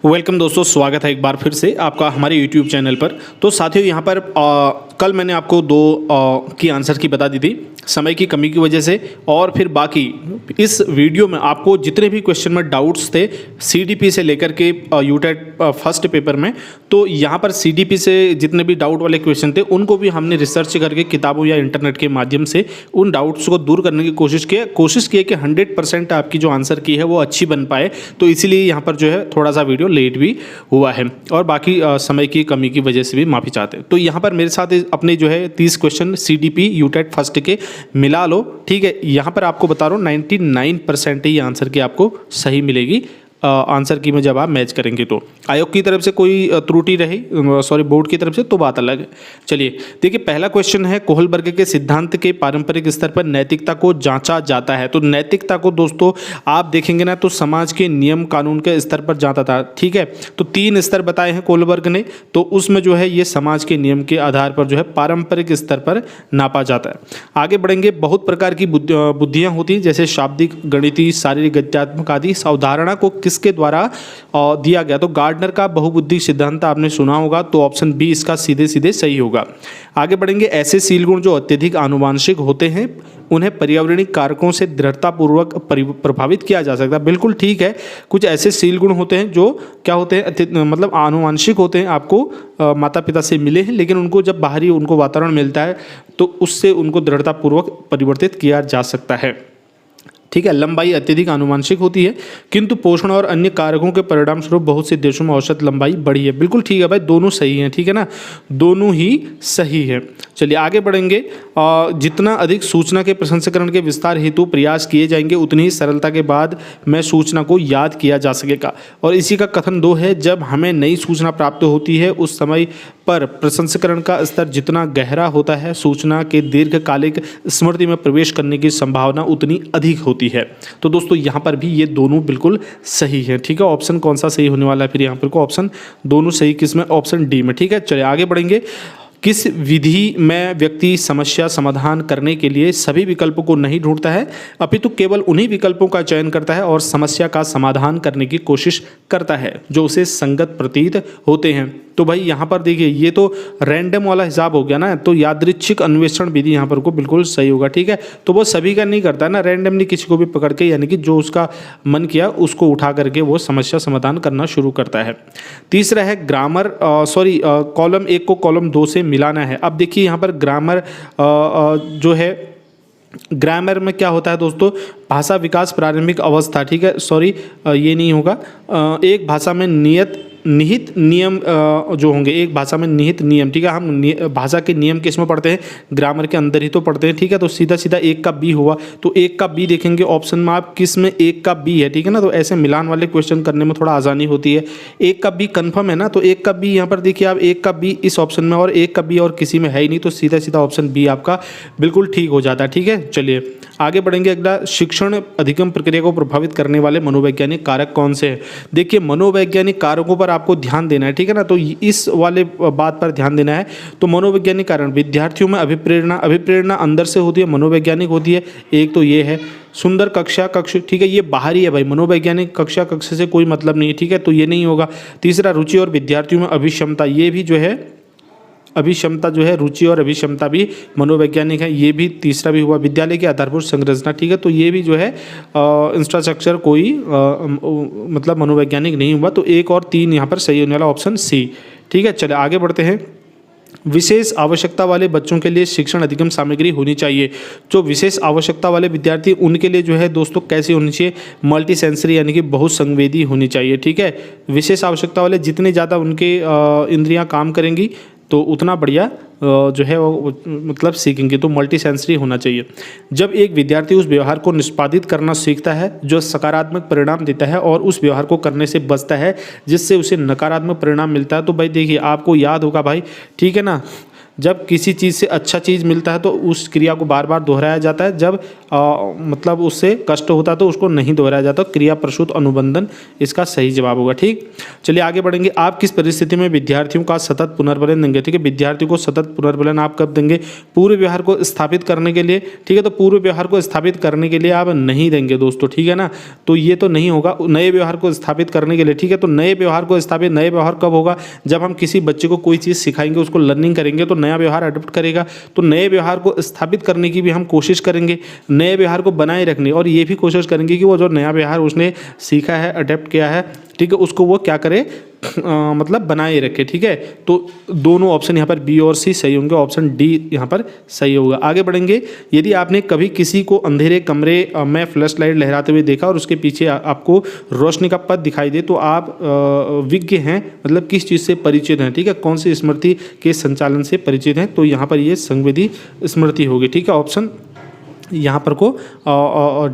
Welcome दोस्तों, स्वागत है एक बार फिर से आपका हमारे YouTube चैनल पर। तो साथियों यहाँ पर कल मैंने आपको दो की आंसर की बता दी थी समय की कमी की वजह से, और फिर बाकी इस वीडियो में आपको जितने भी क्वेश्चन में डाउट्स थे CDP से लेकर के यूटेट फर्स्ट पेपर में, तो यहाँ पर CDP से जितने भी डाउट वाले क्वेश्चन थे उनको भी हमने रिसर्च करके किताबों या इंटरनेट के माध्यम से उन डाउट्स को दूर करने की कोशिश की कि 100% आपकी जो आंसर की है वो अच्छी बन पाए। तो इसीलिए यहाँ पर जो है थोड़ा सा वीडियो लेट भी हुआ है, और बाकी समय की कमी की वजह से भी माफ़ी चाहते हैं। तो यहाँ पर मेरे साथ अपने जो है 30 क्वेश्चन CDP यूटेट फर्स्ट के मिला लो, ठीक है। यहाँ पर आपको बता रहा हूँ 99% ही आंसर की आपको सही मिलेगी आंसर की में जब आप मैच करेंगे। तो आयोग की तरफ से कोई त्रुटि रही, सॉरी बोर्ड की तरफ से, तो बात अलग है। चलिए देखिए, पहला क्वेश्चन है कोहलबर्ग के सिद्धांत के पारंपरिक स्तर पर नैतिकता को जांचा जाता है। तो नैतिकता को दोस्तों आप देखेंगे ना तो समाज के नियम कानून के स्तर पर जाता था, ठीक है। तो 3 स्तर बताए हैं कोहलबर्ग ने, तो उसमें जो है ये समाज के नियम के आधार पर जो है पारंपरिक स्तर पर नापा जाता है। आगे बढ़ेंगे, बहुत प्रकार की बुद्धियाँ होती हैं, जैसे शाब्दिक, गणितीय, शारीरिक, गद्यात्मक आदि। इस अवधारणा को किसके द्वारा दिया गया? तो गार्डनर का बहुबुद्धि सिद्धांत आपने सुना होगा, तो ऑप्शन बी इसका सीधे सीधे सही होगा। आगे बढ़ेंगे, ऐसे सील गुण जो अत्यधिक आनुवांशिक होते हैं उन्हें पर्यावरणिक कारकों से दृढ़तापूर्वक प्रभावित किया जा सकता है। बिल्कुल ठीक है, कुछ ऐसे सील गुण होते हैं जो क्या होते हैं, मतलब आनुवांशिक होते हैं, आपको माता पिता से मिले हैं, लेकिन उनको जब बाहरी उनको वातावरण मिलता है तो उससे उनको दृढ़तापूर्वक परिवर्तित किया जा सकता है, ठीक है। लंबाई अत्यधिक आनुवांशिक होती है, किंतु पोषण और अन्य कारकों के परिणाम स्वरूप बहुत से देशों में औसत लंबाई बढ़ी है। बिल्कुल ठीक है भाई, दोनों सही हैं, ठीक है ना, दोनों ही सही है। चलिए आगे बढ़ेंगे, जितना अधिक सूचना के प्रसंस्करण के विस्तार हेतु प्रयास किए जाएंगे उतनी ही सरलता के बाद में सूचना को याद किया जा सकेगा। और इसी का कथन 2 है, जब हमें नई सूचना प्राप्त होती है उस समय पर प्रसंस्करण का स्तर जितना गहरा होता है सूचना के दीर्घकालिक स्मृति में प्रवेश करने की संभावना उतनी अधिक होती है। तो दोस्तों यहाँ पर भी ये दोनों बिल्कुल सही है, ठीक है। ऑप्शन कौन सा सही होने वाला है फिर यहाँ पर को? ऑप्शन दोनों सही किसमें? ऑप्शन डी में, ठीक है। चलिए आगे बढ़ेंगे, किस विधि में व्यक्ति समस्या समाधान करने के लिए सभी विकल्पों को नहीं ढूंढता है अपितु केवल उन्हीं विकल्पों का चयन करता है और समस्या का समाधान करने की कोशिश करता है जो उसे संगत प्रतीत होते हैं? तो भाई यहाँ पर देखिए, ये तो रैंडम वाला हिसाब हो गया ना, तो यादृच्छिक अन्वेषण विधि यहाँ पर को बिल्कुल सही होगा, ठीक है। तो वो सभी का नहीं करता है ना, रैंडमली किसी को भी पकड़ के, यानी कि जो उसका मन किया उसको उठा करके वो समस्या समाधान करना शुरू करता है। तीसरा है ग्रामर, कॉलम 1 को कॉलम 2 से मिलाना है। अब देखिए यहाँ पर ग्रामर जो है, ग्रामर में क्या होता है दोस्तों? भाषा विकास प्रारंभिक अवस्था, ठीक है, सॉरी ये नहीं होगा। एक भाषा में निहित नियम जो होंगे, एक भाषा में निहित नियम, ठीक है। हम भाषा के नियम किसमें पढ़ते हैं? ग्रामर के अंदर ही तो पढ़ते हैं, ठीक है। तो सीधा सीधा 1 का बी हुआ, तो 1 का बी देखेंगे ऑप्शन में आप, किस में 1 का बी है, ठीक है ना। तो ऐसे मिलान वाले क्वेश्चन करने में थोड़ा आसानी होती है। 1 का बी कन्फर्म है ना, तो 1 का बी यहाँ पर देखिए आप, 1 का बी इस ऑप्शन में और 1 का बी और किसी में है ही नहीं, तो सीधा सीधा ऑप्शन बी आपका बिल्कुल ठीक हो जाता है, ठीक है। चलिए आगे बढ़ेंगे, अगला, शिक्षण अधिगम प्रक्रिया को प्रभावित करने वाले मनोवैज्ञानिक कारक कौन से हैं? देखिए मनोवैज्ञानिक कारकों पर आपको ध्यान देना है, ठीक है ना। तो इस वाले बात पर ध्यान देना है। तो मनोवैज्ञानिक कारण, विद्यार्थियों में अभिप्रेरणा अंदर से होती है, मनोवैज्ञानिक होती है। एक तो ये है। सुंदर कक्ष, ठीक है, ये बाहरी है भाई, मनोवैज्ञानिक कक्ष से कोई मतलब नहीं है, ठीक है, तो ये नहीं होगा। तीसरा, रुचि और विद्यार्थियों में अभिक्षमता, ये भी जो है अभिक्षमता जो है, रुचि और अभिक्षमता भी मनोवैज्ञानिक है, ये भी तीसरा भी हुआ। विद्यालय की आधारभूत संरचना, ठीक है, तो ये भी जो है इंफ्रास्ट्रक्चर कोई मतलब मनोवैज्ञानिक नहीं हुआ। तो 1 और 3 यहाँ पर सही होने वाला ऑप्शन सी, ठीक है। चलिए आगे बढ़ते हैं, विशेष आवश्यकता वाले बच्चों के लिए शिक्षण अधिगम सामग्री होनी चाहिए। जो विशेष आवश्यकता वाले विद्यार्थी उनके लिए जो है दोस्तों कैसी होनी चाहिए? मल्टी सेंसरी, यानी कि बहुत संवेदी होनी चाहिए, ठीक है। विशेष आवश्यकता वाले जितने ज़्यादा उनके इंद्रियां काम करेंगी तो उतना बढ़िया जो है वो मतलब सीखेंगे, तो मल्टी सेंसरी होना चाहिए। जब एक विद्यार्थी उस व्यवहार को निष्पादित करना सीखता है जो सकारात्मक परिणाम देता है और उस व्यवहार को करने से बचता है जिससे उसे नकारात्मक परिणाम मिलता है, तो भाई देखिए आपको याद होगा भाई, ठीक है ना, जब किसी चीज़ से अच्छा चीज़ मिलता है तो उस क्रिया को बार बार दोहराया जाता है, जब मतलब उससे कष्ट होता है तो उसको नहीं दोहराया जाता। क्रिया प्रसूत अनुबंधन इसका सही जवाब होगा। ठीक, चलिए आगे बढ़ेंगे। आप किस परिस्थिति में विद्यार्थियों का सतत पुनर्बलन देंगे? ठीक है, विद्यार्थियों को सतत पुनर्बलन आप कब देंगे? पूर्व व्यवहार को स्थापित करने के लिए। ठीक है, तो पूर्व व्यवहार को स्थापित करने के लिए आप नहीं देंगे दोस्तों, ठीक है ना, तो ये तो नहीं होगा। नए व्यवहार को स्थापित करने के लिए, ठीक है, तो नए व्यवहार को स्थापित, नए व्यवहार कब होगा? जब हम किसी बच्चे को कोई चीज़ सिखाएंगे, उसको लर्निंग करेंगे तो नया व्यवहार अडॉप्ट करेगा। तो नए व्यवहार को स्थापित करने की भी हम कोशिश करेंगे, नए व्यवहार को बनाए रखने, और ये भी कोशिश करेंगे कि वो जो नया व्यवहार उसने सीखा है, अडेप्ट किया है, ठीक है, उसको वो क्या करे, मतलब बनाए रखे। ठीक है, तो दोनों ऑप्शन यहाँ पर बी और सी सही होंगे, ऑप्शन डी यहाँ पर सही होगा। आगे बढ़ेंगे। यदि आपने कभी किसी को अंधेरे कमरे में फ्लैश लाइट लहराते हुए देखा और उसके पीछे आपको रोशनी का पथ दिखाई दे तो आप विज्ञ हैं, मतलब किस चीज़ से परिचित हैं? ठीक है, कौन सी स्मृति के संचालन से परिचित हैं? तो यहाँ पर ये संवेदी स्मृति होगी। ठीक है, ऑप्शन यहाँ पर को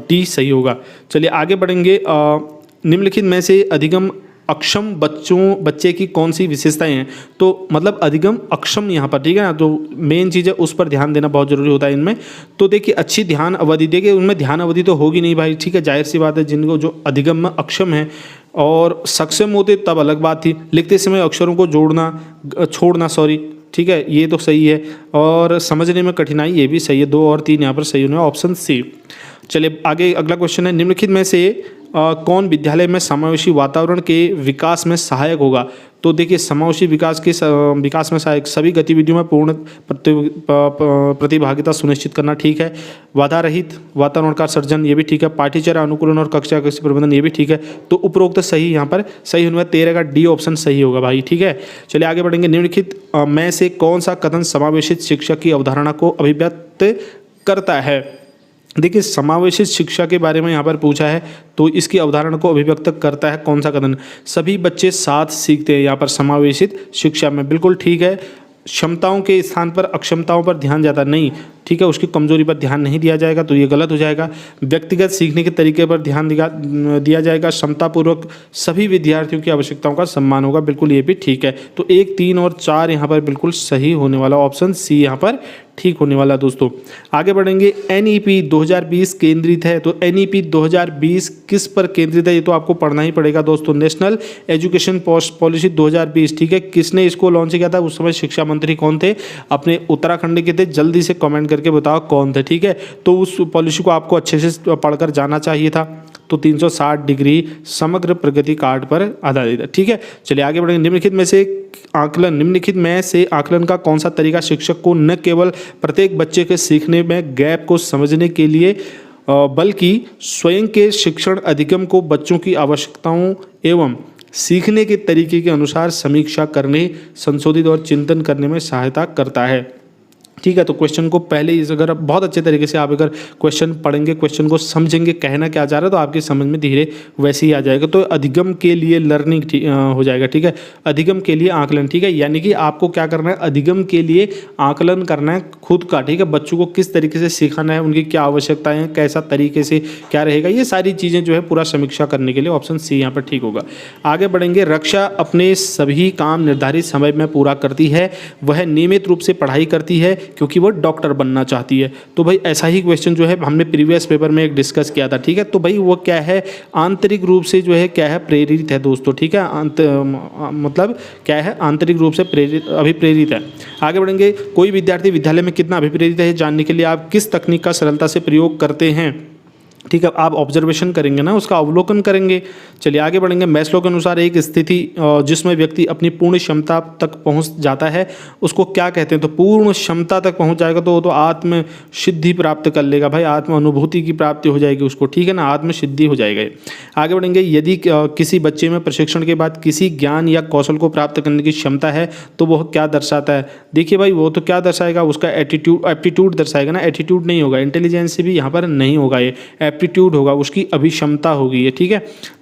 डी सही होगा। चलिए आगे बढ़ेंगे। निम्नलिखित में से अधिगम अक्षम बच्चे की कौन सी विशेषताएं हैं? तो मतलब अधिगम अक्षम यहाँ पर, ठीक है ना, तो मेन चीज़ है उस पर ध्यान देना बहुत जरूरी होता है इनमें। तो देखिए अच्छी ध्यान अवधि, देखिए उनमें ध्यान अवधि तो होगी नहीं भाई, ठीक है, जाहिर सी बात है। जिनको जो अधिगम में अक्षम है और सक्षम होते तब अलग बात थी, लिखते समय अक्षरों को छोड़ना, ठीक है, ये तो सही है। और समझने में कठिनाई, ये भी सही है। 2 और 3 यहाँ पर सही होने, ऑप्शन सी। चलिए आगे अगला क्वेश्चन है। निम्नलिखित में से कौन विद्यालय में समावेशी वातावरण के विकास में सहायक होगा? तो देखिए समावेशी विकास में सहायक सभी गतिविधियों में पूर्ण प्रतिभागिता सुनिश्चित करना, ठीक है। बाधा रहित वातावरण का सर्जन, ये भी ठीक है। पाठ्यचर्या अनुकूलन और कक्षा कक्षी प्रबंधन, ये भी ठीक है। तो उपरोक्त सही यहाँ पर सही होने वाला 13 का डी ऑप्शन सही होगा भाई, ठीक है। चलिए आगे बढ़ेंगे। निम्नलिखित में से कौन सा कथन समावेशित शिक्षा की अवधारणा को अभिव्यक्त करता है? देखिए समावेशित शिक्षा के बारे में यहाँ पर पूछा है, तो इसकी अवधारणा को अभिव्यक्त करता है कौन सा कथन? सभी बच्चे साथ सीखते हैं, यहाँ पर समावेशित शिक्षा में, बिल्कुल ठीक है। क्षमताओं के स्थान पर अक्षमताओं पर ध्यान जाता नहीं, ठीक है, उसकी कमजोरी पर ध्यान नहीं दिया जाएगा, तो ये गलत हो जाएगा। व्यक्तिगत सीखने के तरीके पर ध्यान दिया जाएगा। क्षमतापूर्वक सभी विद्यार्थियों की आवश्यकताओं का सम्मान होगा, बिल्कुल ये भी ठीक है। तो 1, 3 और 4 यहाँ पर बिल्कुल सही होने वाला, ऑप्शन सी यहाँ पर ठीक होने वाला। दोस्तों आगे बढ़ेंगे। NEP 2020 केंद्रित है, तो NEP 2020 किस पर केंद्रित है? ये तो आपको पढ़ना ही पड़ेगा दोस्तों। नेशनल एजुकेशन पॉलिसी 2020, ठीक है। किसने इसको लॉन्च किया था? उस समय शिक्षा मंत्री कौन थे? अपने उत्तराखंड के थे। जल्दी से कमेंट करके बताओ कौन थे, ठीक है। तो उस पॉलिसी को आपको अच्छे से पढ़कर जाना चाहिए था। तो 360 डिग्री समग्र प्रगति कार्ड पर आधारित है, ठीक है। चलिए आगे बढ़ेंगे। निम्नलिखित में से आकलन का कौन सा तरीका शिक्षक को न केवल प्रत्येक बच्चे के सीखने में गैप को समझने के लिए बल्कि स्वयं के शिक्षण अधिगम को बच्चों की आवश्यकताओं एवं सीखने के तरीके के अनुसार समीक्षा करने, संशोधित और चिंतन करने में सहायता करता है, ठीक है। तो क्वेश्चन को पहले ही अगर बहुत अच्छे तरीके से आप अगर क्वेश्चन पढ़ेंगे, क्वेश्चन को समझेंगे कहना क्या चाह रहा है, तो आपकी समझ में धीरे वैसे ही आ जाएगा। तो अधिगम के लिए लर्निंग हो जाएगा, ठीक है। अधिगम के लिए आकलन, ठीक है, यानी कि आपको क्या करना है? अधिगम के लिए आकलन करना है खुद का, ठीक है। बच्चों को किस तरीके से सिखाना है, उनकी क्या आवश्यकताएं हैं, कैसा तरीके से क्या रहेगा, ये सारी चीज़ें जो है पूरा समीक्षा करने के लिए ऑप्शन सी यहाँ पर ठीक होगा। आगे बढ़ेंगे। रक्षा अपने सभी काम निर्धारित समय में पूरा करती है, वह नियमित रूप से पढ़ाई करती है क्योंकि वो डॉक्टर बनना चाहती है। तो भाई ऐसा ही क्वेश्चन जो है हमने प्रीवियस पेपर में एक डिस्कस किया था, ठीक है। तो भाई वो क्या है? आंतरिक रूप से जो है क्या है? प्रेरित है दोस्तों, ठीक है। मतलब क्या है? आंतरिक रूप से अभिप्रेरित है। आगे बढ़ेंगे। कोई विद्यार्थी विद्यालय में कितना अभिप्रेरित है जानने के लिए आप किस तकनीक का सरलता से प्रयोग करते हैं? ठीक है, आप ऑब्जर्वेशन करेंगे ना, उसका अवलोकन करेंगे। चलिए आगे बढ़ेंगे। मैस्लो के अनुसार एक स्थिति जिसमें व्यक्ति अपनी पूर्ण क्षमता तक पहुंच जाता है उसको क्या कहते हैं? तो पूर्ण क्षमता तक पहुंच जाएगा तो वो तो आत्म सिद्धि प्राप्त कर लेगा भाई, आत्म अनुभूति की प्राप्ति हो जाएगी उसको, ठीक है ना, आत्म सिद्धि हो जाएगा। आगे बढ़ेंगे। यदि किसी बच्चे में प्रशिक्षण के बाद किसी ज्ञान या कौशल को प्राप्त करने की क्षमता है तो वह क्या दर्शाता है? देखिए भाई वो तो क्या दर्शाएगा? उसका एप्टीट्यूड दर्शाएगा ना, एटीट्यूड नहीं होगा, इंटेलिजेंस भी यहाँ पर नहीं होगा, ये एप्टीट्यूड होगा, उसकी अभिक्षमता होगी ये, ठीक है।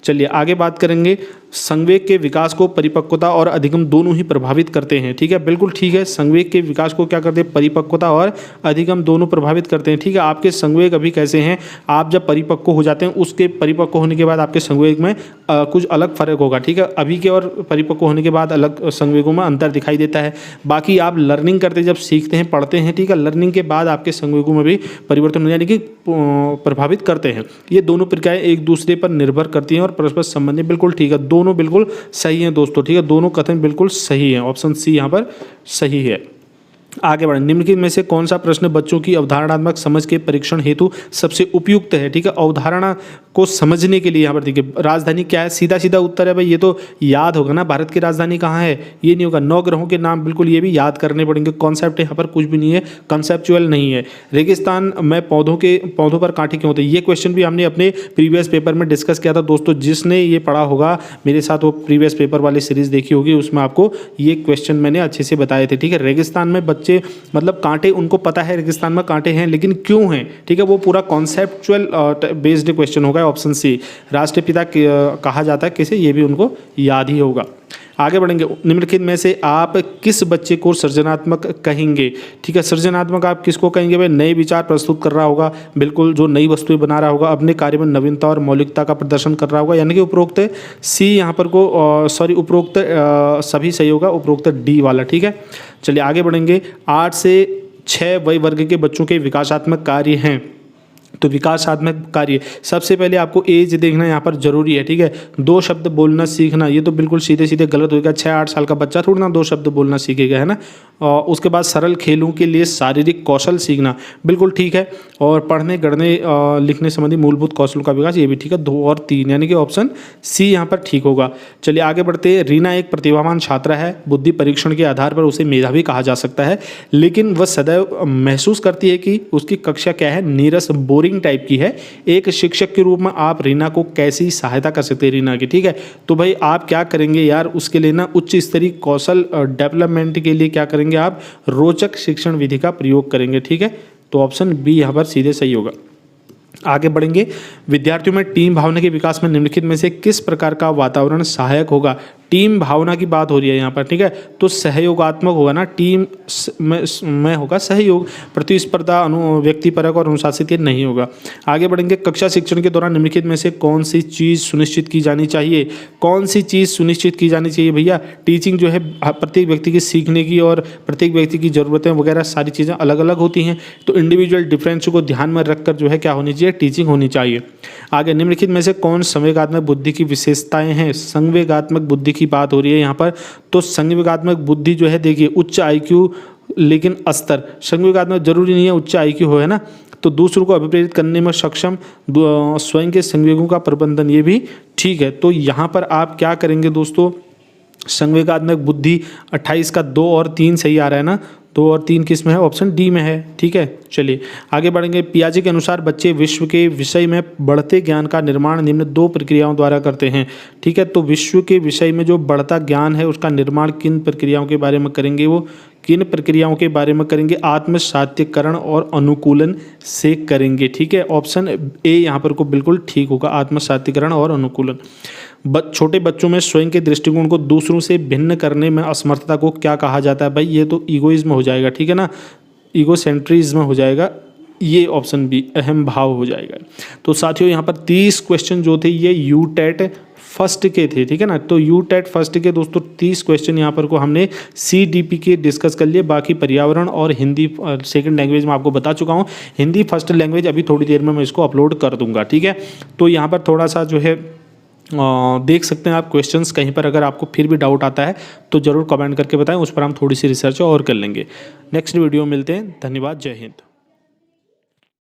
चलिए आगे बात करेंगे, संवेग के विकास को परिपक्वता और अधिगम दोनों ही प्रभावित करते हैं। ठीक है, बिल्कुल ठीक है, संवेग के विकास को क्या करते हैं, परिपक्वता और अधिगम दोनों प्रभावित करते हैं। ठीक है, आपके संवेग अभी कैसे हैं, आप जब परिपक्व हो जाते हैं उसके परिपक्व होने के बाद आपके संवेग में कुछ अलग फर्क होगा। ठीक है, अभी के और परिपक्व होने के बाद अलग संवेगों में अंतर दिखाई देता है। बाकी आप लर्निंग करते जब सीखते हैं, पढ़ते हैं, ठीक है, लर्निंग के बाद आपके संवेगों में भी परिवर्तन हो, यानी कि प्रभावित करते हैं। ये दोनों प्रक्रियाएं एक दूसरे पर निर्भर करती हैं और परस्पर संबंधित। बिल्कुल ठीक है, दोनों बिल्कुल सही हैं दोस्तों। ठीक है, दोनों कथन बिल्कुल सही है, ऑप्शन सी यहाँ पर सही है। आगे बढ़ें, निम्नलिखित में से कौन सा प्रश्न बच्चों की अवधारणात्मक समझ के परीक्षण हेतु सबसे उपयुक्त है। ठीक है, अवधारणा को समझने के लिए यहाँ पर देखिए, राजधानी क्या है, सीधा सीधा उत्तर है भाई, ये तो याद होगा ना, भारत की राजधानी कहाँ है, ये नहीं होगा। 9 ग्रहों के नाम, बिल्कुल ये भी याद करने पड़ेंगे। कॉन्सेप्ट यहाँ पर कुछ भी नहीं है, कंसेप्चुअल नहीं है। रेगिस्तान में पौधों पर कांटे क्यों होते हैं, ये क्वेश्चन भी हमने अपने प्रीवियस पेपर में डिस्कस किया था दोस्तों। जिसने ये पढ़ा होगा मेरे साथ, वो प्रीवियस पेपर वाली सीरीज देखी होगी, उसमें आपको ये क्वेश्चन मैंने अच्छे से बताए थे। ठीक है, रेगिस्तान में बच्चे मतलब कांटे, उनको पता है रेगिस्तान में कांटे हैं, लेकिन क्यों हैं, ठीक है, वो पूरा कॉन्सेप्चुअल बेस्ड क्वेश्चन होगा। ऑप्शन सी, राष्ट्रपिता कहा जाता है किसे, ये भी उनको याद ही होगा। आगे बढ़ेंगे, निम्नलिखित में से आप किस बच्चे को सृजनात्मक कहेंगे। ठीक है, सृजनात्मक आप किसको कहेंगे भाई, नए विचार प्रस्तुत कर रहा होगा, बिल्कुल, जो नई वस्तुएं बना रहा होगा, अपने कार्य में नवीनता और मौलिकता का प्रदर्शन कर रहा होगा, यानी कि उपरोक्त सी यहाँ पर को उपरोक्त सभी सही होगा, उपरोक्त डी वाला। ठीक है, चलिए आगे बढ़ेंगे। 8 से 6 वय वर्ग के बच्चों के विकासात्मक कार्य हैं। तो विकासात्मक कार्य, सबसे पहले आपको एज देखना यहाँ पर जरूरी है। ठीक है, 2 शब्द बोलना सीखना, ये तो बिल्कुल सीधे सीधे गलत होगा। 6-8 साल का बच्चा थोड़ा ना 2 शब्द बोलना सीखेगा, है ना। और उसके बाद सरल खेलों के लिए शारीरिक कौशल सीखना, बिल्कुल ठीक है। और पढ़ने गढ़ने लिखने संबंधी मूलभूत कौशलों का विकास, ये भी ठीक है। 2 और 3, यानी कि ऑप्शन सी यहाँ पर ठीक होगा। चलिए आगे बढ़ते हैं। रीना एक प्रतिभावान छात्रा है, बुद्धि परीक्षण के आधार पर उसे मेधावी कहा जा सकता है, लेकिन वह सदैव महसूस करती है कि उसकी कक्षा क्या है, नीरस, बोरिंग टाइप की है। एक शिक्षक के रूप में आप रीना को कैसी सहायता कर सकते हैं, रीना की। ठीक है, तो भाई आप क्या करेंगे यार, उसके लिए ना उच्च स्तरीय कौशल डेवलपमेंट के लिए क्या करेंगे आप, रोचक शिक्षण विधि का प्रयोग करेंगे। ठीक है, तो ऑप्शन बी यहाँ पर सीधे सही होगा। आगे बढ़ेंगे, विद्यार्थियों में टीम भावना के विकास में निम्नलिखित में से किस प्रकार का वातावरण सहायक होगा। टीम भावना की बात हो रही है यहाँ पर, ठीक है, तो सहयोगात्मक होगा ना, टीम में होगा सहयोग, प्रतिस्पर्धा, व्यक्तिपरक और अनुशासित ये नहीं होगा। आगे बढ़ेंगे, कक्षा शिक्षण के दौरान निम्नलिखित में से कौन सी चीज़ सुनिश्चित की जानी चाहिए। कौन सी चीज़ सुनिश्चित की जानी चाहिए भैया, टीचिंग जो है प्रत्येक व्यक्ति की सीखने की और प्रत्येक व्यक्ति की ज़रूरतें वगैरह सारी चीज़ें अलग अलग होती हैं, तो इंडिविजुअल डिफरेंस को ध्यान में रखकर जो है क्या होनी चाहिए, टीचिंग होनी चाहिए। आगे, निम्नलिखित में से कौन संवेगात्मक बुद्धि की विशेषताएं हैं। संवेगात्मक बुद्धि की बात हो रही है यहाँ पर, तो संवेगात्मक बुद्धि जो है देखिए, उच्च आईक्यू लेकिन अस्तर, संवेगात्मक जरूरी नहीं है उच्च आईक्यू हो, है ना, तो दूसरों को अभिप्रेरित करने में सक्षम, स्वयं के संवेगों का प्रबंधन, ये भी ठीक है। तो यहाँ पर आप क्या करेंगे दोस्तों, संवेगात्मक बुद्धि 28 का 2 और 3 सही आ रहा है ना, 2 और 3 किस में है, ऑप्शन डी में है। ठीक है, चलिए आगे बढ़ेंगे। पियाजे के अनुसार बच्चे विश्व के विषय में बढ़ते ज्ञान का निर्माण निम्न 2 प्रक्रियाओं द्वारा करते हैं। ठीक है, तो विश्व के विषय में जो बढ़ता ज्ञान है उसका निर्माण किन प्रक्रियाओं के बारे में करेंगे, वो किन प्रक्रियाओं के बारे में करेंगे, आत्मसात्यकरण और अनुकूलन से करेंगे। ठीक है, ऑप्शन ए यहाँ पर को बिल्कुल ठीक होगा, आत्मसात्यकरण और अनुकूलन। छोटे बच्चों में स्वयं के दृष्टिकोण को दूसरों से भिन्न करने में असमर्थता को क्या कहा जाता है भाई, ये तो ईगोइज्म हो जाएगा। ठीक है ना, ईगोसेंट्रिज्म हो जाएगा, ये ऑप्शन बी अहम भाव हो जाएगा। तो साथियों यहाँ पर 30 क्वेश्चन जो थे ये यूटेट फर्स्ट के थे। ठीक है ना, तो यूटेट फर्स्ट के दोस्तों 30 क्वेश्चन यहाँ पर को हमने CDP के डिस्कस कर लिए। बाकी पर्यावरण और हिंदी सेकंड लैंग्वेज में आपको बता चुका हूँ। हिंदी फर्स्ट लैंग्वेज अभी थोड़ी देर में मैं इसको अपलोड कर दूंगा। ठीक है, तो यहाँ पर थोड़ा सा जो है देख सकते हैं आप क्वेश्चंस, कहीं पर अगर आपको फिर भी डाउट आता है तो ज़रूर कमेंट करके बताएं, उस पर हम थोड़ी सी रिसर्च और कर लेंगे। नेक्स्ट वीडियो मिलते हैं, धन्यवाद, जय हिंद।